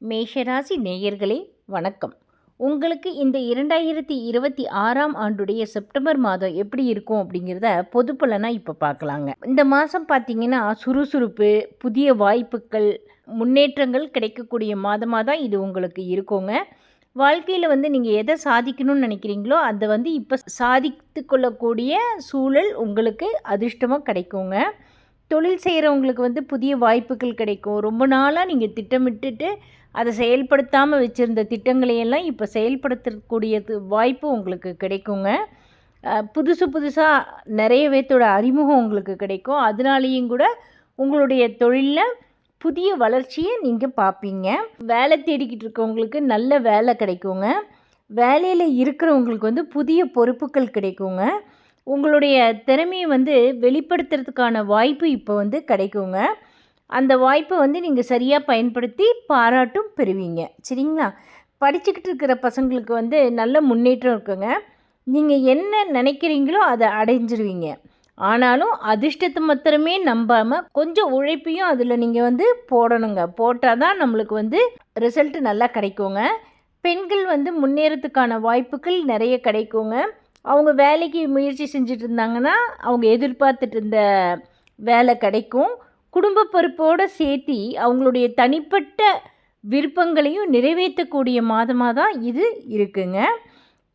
மேஷராசி நேயர்களே வணக்கம். உங்களுக்கு இந்த 2026ஆம் ஆண்டுடைய செப்டம்பர் மாதம் எப்படி இருக்கும் அப்படிங்கிறத பொது பலனாக இப்போ பார்க்கலாங்க. இந்த மாதம் பார்த்தீங்கன்னா சுறுசுறுப்பு, புதிய வாய்ப்புகள், முன்னேற்றங்கள் கிடைக்கக்கூடிய மாதமாக தான் இது உங்களுக்கு இருக்குங்க. வாழ்க்கையில் நீங்கள் எதை சாதிக்கணும்னு நினைக்கிறீங்களோ அதை இப்போ சாதித்து கொள்ளக்கூடிய சூழல் உங்களுக்கு அதிர்ஷ்டமாக கிடைக்குங்க. தொழில் செய்கிறவங்களுக்கு புதிய வாய்ப்புகள் கிடைக்கும். ரொம்ப நாளாக நீங்கள் திட்டமிட்டுட்டு அதை செயல்படுத்தாமல் வச்சுருந்த திட்டங்களையெல்லாம் இப்போ செயல்படுத்தக்கூடியது வாய்ப்பு உங்களுக்கு கிடைக்குங்க. புதுசாக நிறைய பேர்த்தோட அறிமுகம் உங்களுக்கு கிடைக்கும். அதனாலேயும் கூட உங்களுடைய தொழிலில் புதிய வளர்ச்சியை நீங்கள் பார்ப்பீங்க. வேலை தேடிக்கிட்டு இருக்கவங்களுக்கு நல்ல வேலை கிடைக்குங்க. வேலையில் இருக்கிறவங்களுக்கு புதிய பொறுப்புகள் கிடைக்குங்க. உங்களுடைய திறமையை வெளிப்படுத்துறதுக்கான வாய்ப்பு இப்போ கிடைக்குங்க. அந்த வாய்ப்பை நீங்கள் சரியாக பயன்படுத்தி பாராட்டும் பெறுவீங்க. சரிங்களா? படிச்சுக்கிட்டு இருக்கிற பசங்களுக்கு நல்ல முன்னேற்றம் இருக்குங்க. நீங்கள் என்ன நினைக்கிறீங்களோ அதை அடைஞ்சிருவீங்க. ஆனாலும் அதிர்ஷ்டத்தை மாத்திரமே நம்பாமல் கொஞ்சம் உழைப்பையும் அதில் நீங்கள் போடணுங்க. போட்டால் தான் நம்மளுக்கு ரிசல்ட்டு நல்லா கிடைக்குங்க. பெண்கள் முன்னேறத்துக்கான வாய்ப்புகள் நிறைய கிடைக்குங்க. அவங்க வேலைக்கு முயற்சி செஞ்சுட்டு இருந்தாங்கன்னா அவங்க எதிர்பார்த்துட்டு இருந்த வேலை கிடைக்கும். குடும்ப பொறுப்போடு சேர்த்து அவங்களுடைய தனிப்பட்ட விருப்பங்களையும் நிறைவேற்றக்கூடிய மாதமாக தான் இது இருக்குங்க.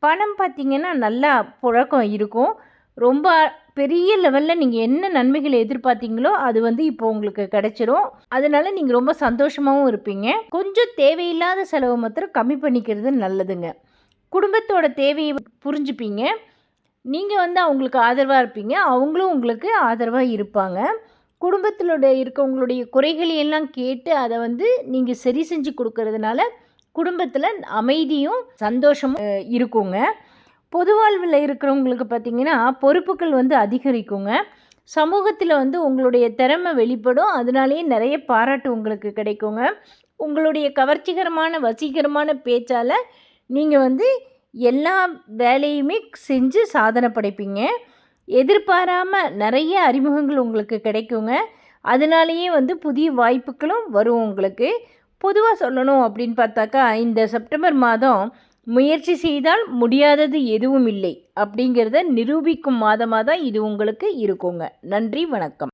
பணம் பார்த்திங்கன்னா நல்லா புழக்கம் இருக்கும். ரொம்ப பெரிய லெவலில் நீங்கள் என்ன நன்மைகளை எதிர்பார்த்தீங்களோ அது இப்போ உங்களுக்கு கிடைச்சிரும். அதனால நீங்கள் ரொம்ப சந்தோஷமாகவும் இருப்பீங்க. கொஞ்சம் தேவையில்லாத செலவை மாத்திரம் கம்மி பண்ணிக்கிறது நல்லதுங்க. குடும்பத்தோட தேவையை புரிஞ்சுப்பீங்க. நீங்கள் அவங்களுக்கு ஆதரவாக இருப்பீங்க. அவங்களும் உங்களுக்கு ஆதரவாக இருப்பாங்க. குடும்பத்தில் இருக்கவங்களுடைய குறைகளையெல்லாம் கேட்டு அதை நீங்கள் சரி செஞ்சு கொடுக்கறதுனால குடும்பத்தில் அமைதியும் சந்தோஷமும் இருக்குங்க. பொது வாழ்வில் இருக்கிறவங்களுக்கு பார்த்திங்கன்னா பொறுப்புகள் அதிகரிக்குங்க. சமூகத்தில் உங்களுடைய திறமை வெளிப்படும். அதனாலேயே நிறைய பாராட்டு உங்களுக்கு கிடைக்குங்க. உங்களுடைய கவர்ச்சிகரமான வசீகரமான பேச்சால் நீங்கள் எல்லா வேலையுமே செஞ்சு சாதனை படைப்பீங்க. எதிர்பாராமல் நிறைய அறிமுகங்கள் உங்களுக்கு கிடைக்குங்க. அதனாலேயே புதிய வாய்ப்புகளும் வரும் உங்களுக்கு. பொதுவாக சொல்லணும் அப்படின்னு பார்த்தாக்கா இந்த செப்டம்பர் மாதம் முயற்சி செய்தால் முடியாதது எதுவும் இல்லை அப்படிங்கிறத நிரூபிக்கும் மாதமாக தான் இது உங்களுக்கு இருக்குங்க. நன்றி, வணக்கம்.